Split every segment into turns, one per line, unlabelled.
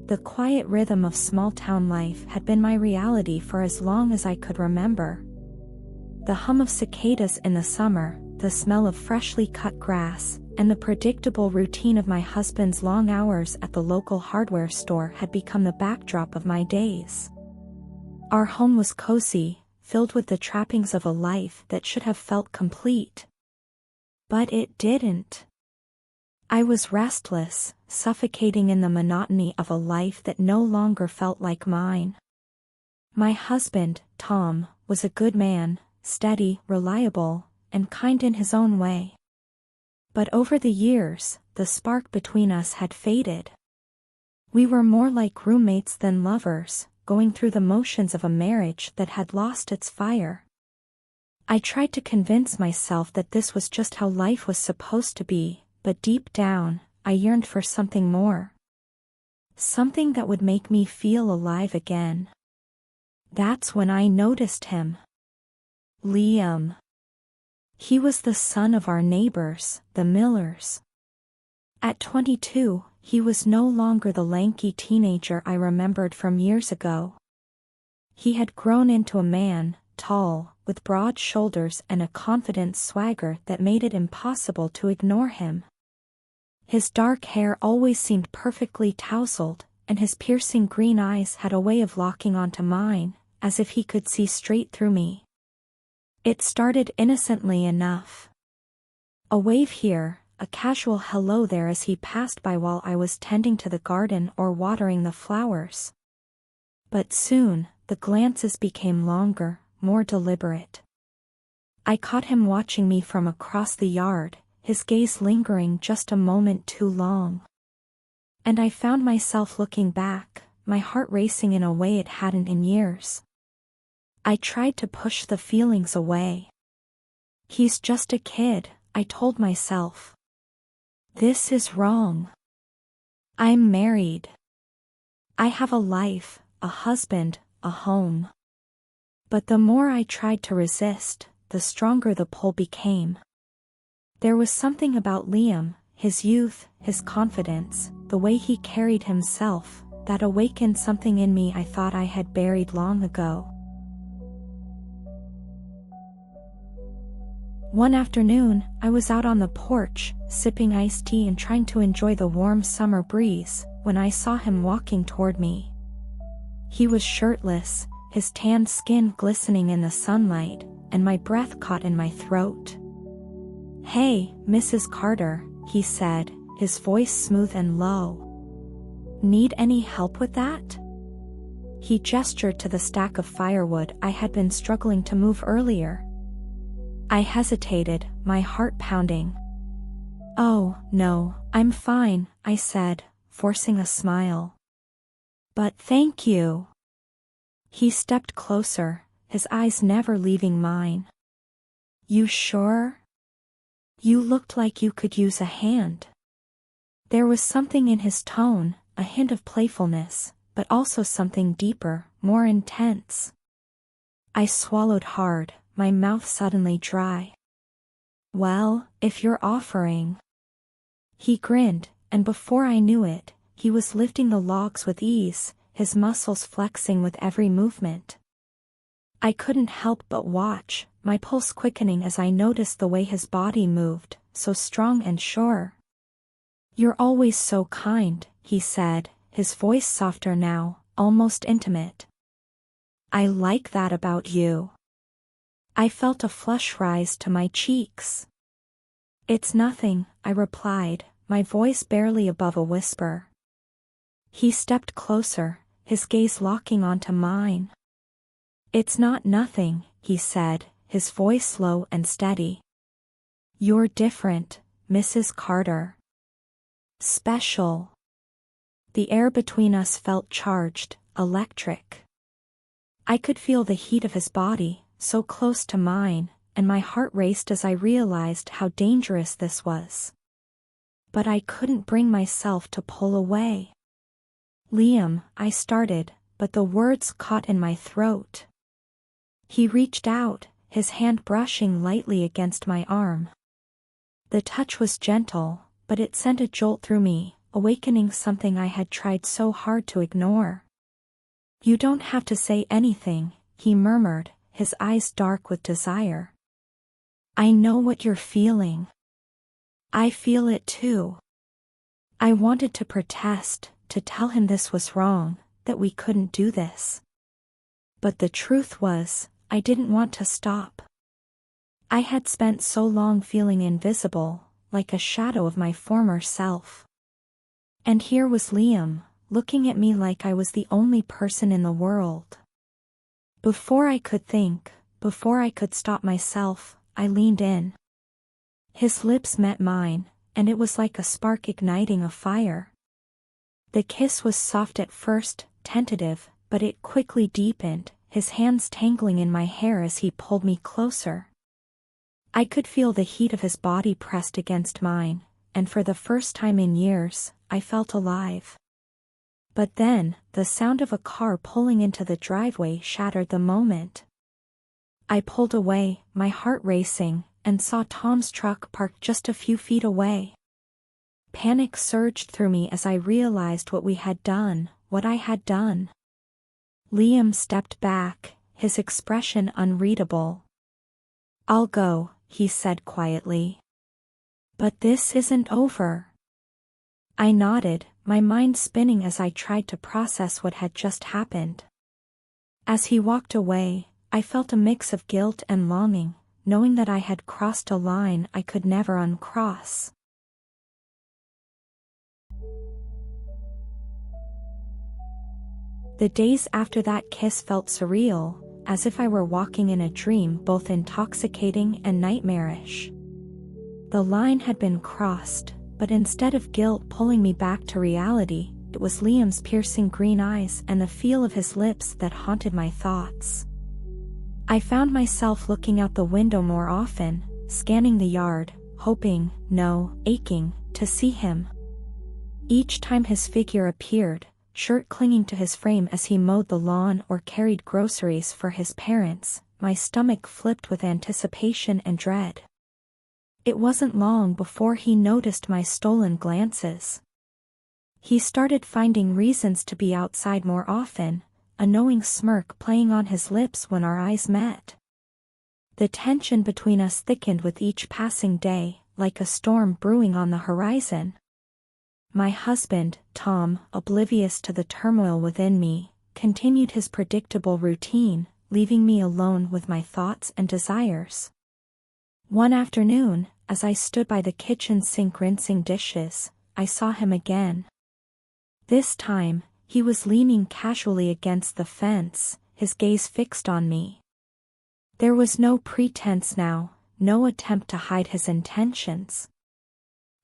The quiet rhythm of small-town life had been my reality for as long as I could remember. The hum of cicadas in the summer, the smell of freshly cut grass, and the predictable routine of my husband's long hours at the local hardware store had become the backdrop of my days. Our home was cozy, filled with the trappings of a life that should have felt complete. But it didn't. I was restless, suffocating in the monotony of a life that no longer felt like mine. My husband, Tom, was a good man, steady, reliable, and kind in his own way. But over the years, the spark between us had faded. We were more like roommates than lovers, going through the motions of a marriage that had lost its fire. I tried to convince myself that this was just how life was supposed to be, but deep down, I yearned for something more. Something that would make me feel alive again. That's when I noticed him. Liam. He was the son of our neighbors, the Millers. At 22, he was no longer the lanky teenager I remembered from years ago. He had grown into a man, tall, with broad shoulders and a confident swagger that made it impossible to ignore him. His dark hair always seemed perfectly tousled, and his piercing green eyes had a way of locking onto mine, as if he could see straight through me. It started innocently enough. A wave here, a casual hello there as he passed by while I was tending to the garden or watering the flowers. But soon, the glances became longer, more deliberate. I caught him watching me from across the yard, his gaze lingering just a moment too long. And I found myself looking back, my heart racing in a way it hadn't in years. I tried to push the feelings away. He's just a kid, I told myself. This is wrong. I'm married. I have a life, a husband, a home. But the more I tried to resist, the stronger the pull became. There was something about Liam, his youth, his confidence, the way he carried himself, that awakened something in me I thought I had buried long ago. One afternoon, I was out on the porch, sipping iced tea and trying to enjoy the warm summer breeze, when I saw him walking toward me. He was shirtless, his tanned skin glistening in the sunlight, and my breath caught in my throat. "Hey, Mrs. Carter," he said, his voice smooth and low. "Need any help with that?" He gestured to the stack of firewood I had been struggling to move earlier. I hesitated, my heart pounding. "Oh, no, I'm fine," I said, forcing a smile. "But thank you." He stepped closer, his eyes never leaving mine. "You sure? You looked like you could use a hand." There was something in his tone, a hint of playfulness, but also something deeper, more intense. I swallowed hard, my mouth suddenly dry. "Well, if you're offering." He grinned, and before I knew it, he was lifting the logs with ease, his muscles flexing with every movement. I couldn't help but watch, my pulse quickening as I noticed the way his body moved, so strong and sure. "You're always so kind," he said, his voice softer now, almost intimate. "I like that about you." I felt a flush rise to my cheeks. "It's nothing," I replied, my voice barely above a whisper. He stepped closer, his gaze locking onto mine. "It's not nothing," he said, his voice low and steady. "You're different, Mrs. Carter. Special." The air between us felt charged, electric. I could feel the heat of his body, so close to mine, and my heart raced as I realized how dangerous this was. But I couldn't bring myself to pull away. "Liam," I started, but the words caught in my throat. He reached out, his hand brushing lightly against my arm. The touch was gentle, but it sent a jolt through me, a awakening something I had tried so hard to ignore. "You don't have to say anything," he murmured, his eyes dark with desire. "I know what you're feeling. I feel it too." I wanted to protest, to tell him this was wrong, that we couldn't do this. But the truth was, I didn't want to stop. I had spent so long feeling invisible, like a shadow of my former self. And here was Liam, looking at me like I was the only person in the world. Before I could think, before I could stop myself, I leaned in. His lips met mine, and it was like a spark igniting a fire. The kiss was soft at first, tentative, but it quickly deepened, his hands tangling in my hair as he pulled me closer. I could feel the heat of his body pressed against mine, and for the first time in years, I felt alive. But then, the sound of a car pulling into the driveway shattered the moment. I pulled away, my heart racing, and saw Tom's truck parked just a few feet away. Panic surged through me as I realized what we had done, what I had done. Liam stepped back, his expression unreadable. "I'll go," he said quietly. "But this isn't over." I nodded, my mind spinning as I tried to process what had just happened. As he walked away, I felt a mix of guilt and longing, knowing that I had crossed a line I could never uncross. The days after that kiss felt surreal, as if I were walking in a dream, both intoxicating and nightmarish. The line had been crossed, but instead of guilt pulling me back to reality, it was Liam's piercing green eyes and the feel of his lips that haunted my thoughts. I found myself looking out the window more often, scanning the yard, hoping, no, aching, to see him. Each time his figure appeared, shirt clinging to his frame as he mowed the lawn or carried groceries for his parents, my stomach flipped with anticipation and dread. It wasn't long before he noticed my stolen glances. He started finding reasons to be outside more often, a knowing smirk playing on his lips when our eyes met. The tension between us thickened with each passing day, like a storm brewing on the horizon. My husband, Tom, oblivious to the turmoil within me, continued his predictable routine, leaving me alone with my thoughts and desires. One afternoon, as I stood by the kitchen sink rinsing dishes, I saw him again. This time, he was leaning casually against the fence, his gaze fixed on me. There was no pretense now, no attempt to hide his intentions.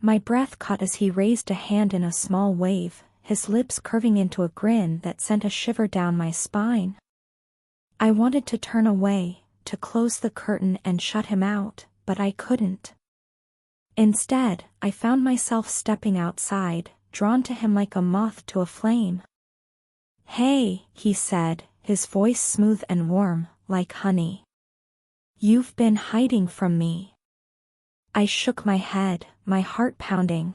My breath caught as he raised a hand in a small wave, his lips curving into a grin that sent a shiver down my spine. I wanted to turn away, to close the curtain and shut him out, but I couldn't. Instead, I found myself stepping outside, drawn to him like a moth to a flame. "Hey," he said, his voice smooth and warm, like honey. "You've been hiding from me." I shook my head, my heart pounding.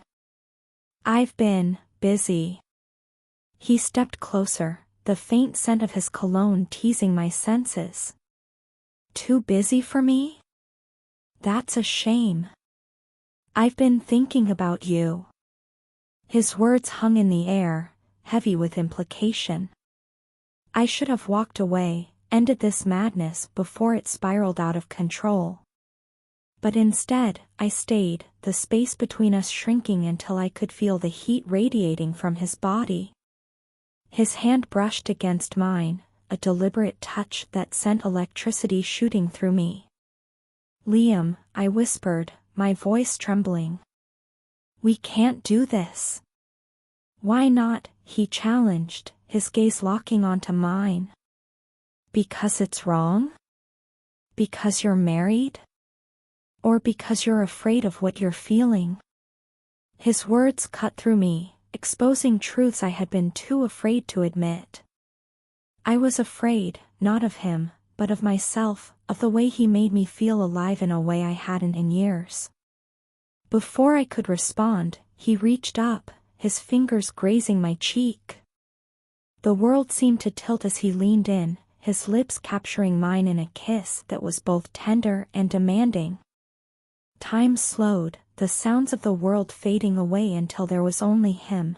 "I've been busy." He stepped closer, the faint scent of his cologne teasing my senses. "Too busy for me? That's a shame. I've been thinking about you." His words hung in the air, heavy with implication. I should have walked away, ended this madness before it spiraled out of control. But instead, I stayed, the space between us shrinking until I could feel the heat radiating from his body. His hand brushed against mine, a deliberate touch that sent electricity shooting through me. "Liam," I whispered, my voice trembling. "We can't do this." "Why not?" he challenged, his gaze locking onto mine. "Because it's wrong? Because you're married? Or because you're afraid of what you're feeling?" His words cut through me, exposing truths I had been too afraid to admit. I was afraid, not of him, but of myself, of the way he made me feel alive in a way I hadn't in years. Before I could respond, he reached up, his fingers grazing my cheek. The world seemed to tilt as he leaned in, his lips capturing mine in a kiss that was both tender and demanding. Time slowed, the sounds of the world fading away until there was only him.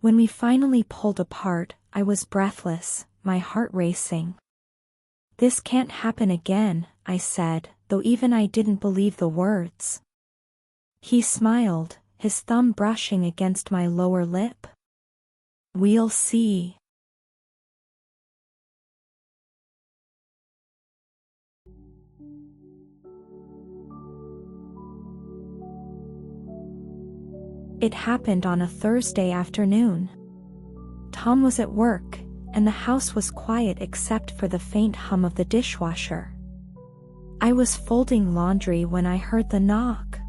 When we finally pulled apart, I was breathless, my heart racing. "This can't happen again," I said, though even I didn't believe the words. He smiled, his thumb brushing against my lower lip. "We'll see." It happened on a Thursday afternoon. Tom was at work, and the house was quiet except for the faint hum of the dishwasher. I was folding laundry when I heard the knock.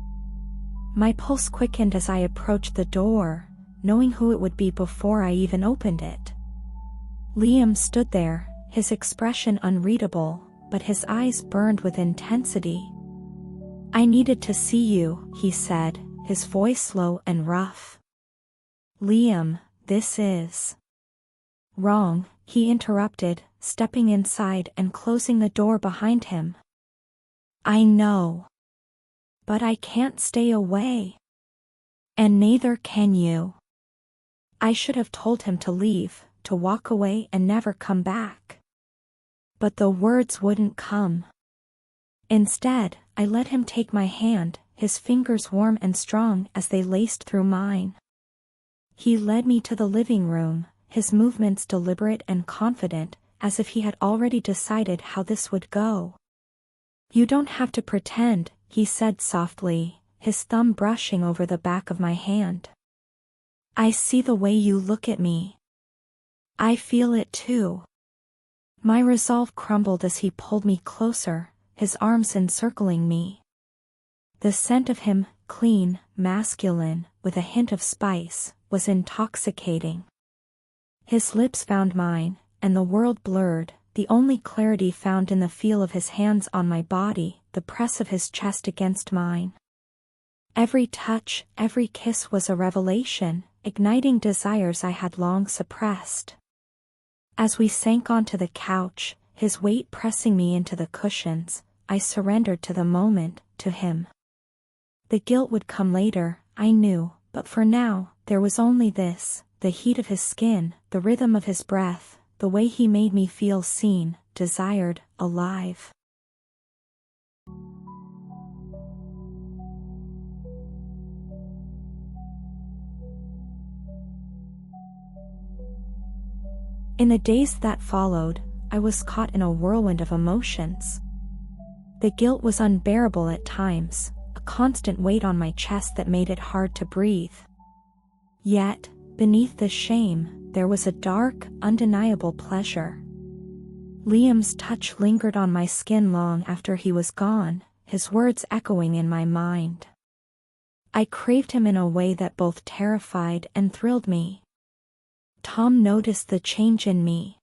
My pulse quickened as I approached the door, knowing who it would be before I even opened it. Liam stood there, his expression unreadable, but his eyes burned with intensity. "I needed to see you," he said, his voice low and rough. "Liam, this is..." "Wrong," he interrupted, stepping inside and closing the door behind him. "I know. But I can't stay away. And neither can you." I should have told him to leave, to walk away and never come back. But the words wouldn't come. Instead, I let him take my hand, his fingers warm and strong as they laced through mine. He led me to the living room, his movements deliberate and confident, as if he had already decided how this would go. "You don't have to pretend," he said softly, his thumb brushing over the back of my hand. "I see the way you look at me. I feel it too." My resolve crumbled as he pulled me closer, his arms encircling me. The scent of him, clean, masculine, with a hint of spice, was intoxicating. His lips found mine, and the world blurred, the only clarity found in the feel of his hands on my body, the press of his chest against mine. Every touch, every kiss was a revelation, igniting desires I had long suppressed. As we sank onto the couch, his weight pressing me into the cushions, I surrendered to the moment, to him. The guilt would come later, I knew, but for now, there was only this, the heat of his skin, the rhythm of his breath, the way he made me feel seen, desired, alive. In the days that followed, I was caught in a whirlwind of emotions. The guilt was unbearable at times, a constant weight on my chest that made it hard to breathe. Yet, beneath the shame, there was a dark, undeniable pleasure. Liam's touch lingered on my skin long after he was gone, his words echoing in my mind. I craved him in a way that both terrified and thrilled me. Tom noticed the change in me.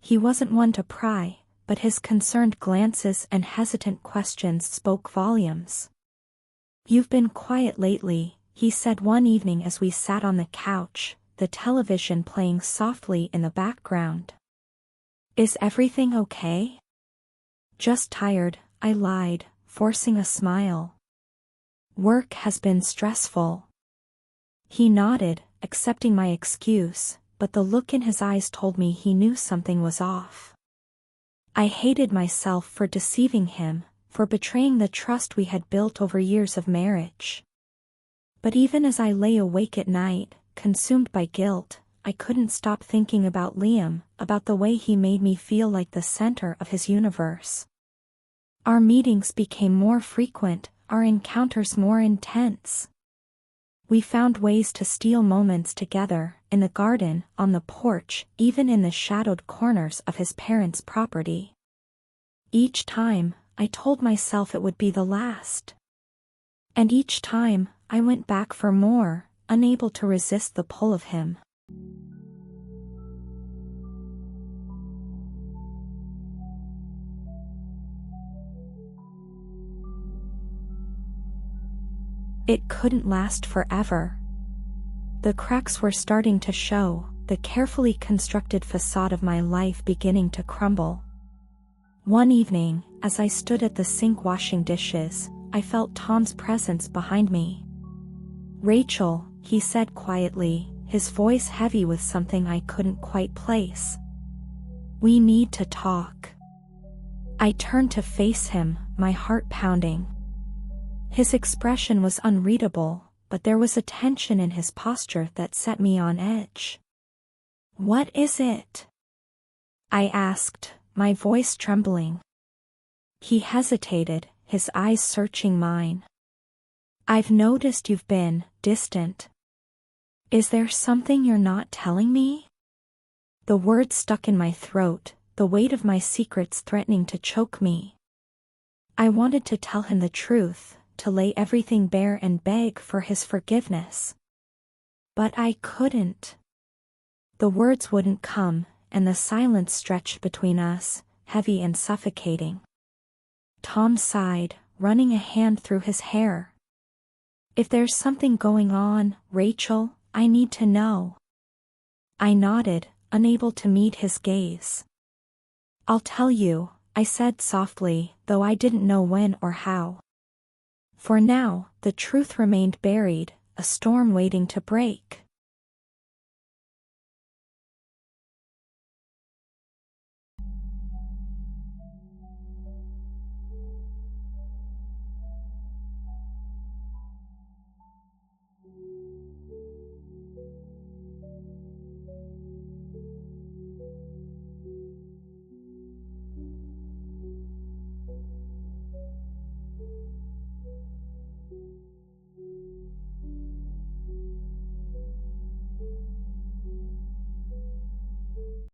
He wasn't one to pry, but his concerned glances and hesitant questions spoke volumes. "You've been quiet lately," he said one evening as we sat on the couch, the television playing softly in the background. "Is everything okay?" "Just tired," I lied, forcing a smile. "Work has been stressful." He nodded, accepting my excuse, but the look in his eyes told me he knew something was off. I hated myself for deceiving him, for betraying the trust we had built over years of marriage. But even as I lay awake at night, consumed by guilt, I couldn't stop thinking about Liam, about the way he made me feel like the center of his universe. Our meetings became more frequent, our encounters more intense. We found ways to steal moments together, in the garden, on the porch, even in the shadowed corners of his parents' property. Each time, I told myself it would be the last. And each time, I went back for more, unable to resist the pull of him. It couldn't last forever. The cracks were starting to show, the carefully constructed facade of my life beginning to crumble. One evening, as I stood at the sink washing dishes, I felt Tom's presence behind me. "Rachel," he said quietly, his voice heavy with something I couldn't quite place. "We need to talk." I turned to face him, my heart pounding. His expression was unreadable, but there was a tension in his posture that set me on edge. "What is it?" I asked, my voice trembling. He hesitated, his eyes searching mine. "I've noticed you've been distant. Is there something you're not telling me?" The words stuck in my throat, the weight of my secrets threatening to choke me. I wanted to tell him the truth, to lay everything bare and beg for his forgiveness. But I couldn't. The words wouldn't come, and the silence stretched between us, heavy and suffocating. Tom sighed, running a hand through his hair. "If there's something going on, Rachel, I need to know." I nodded, unable to meet his gaze. "I'll tell you," I said softly, though I didn't know when or how. For now, the truth remained buried, a storm waiting to break.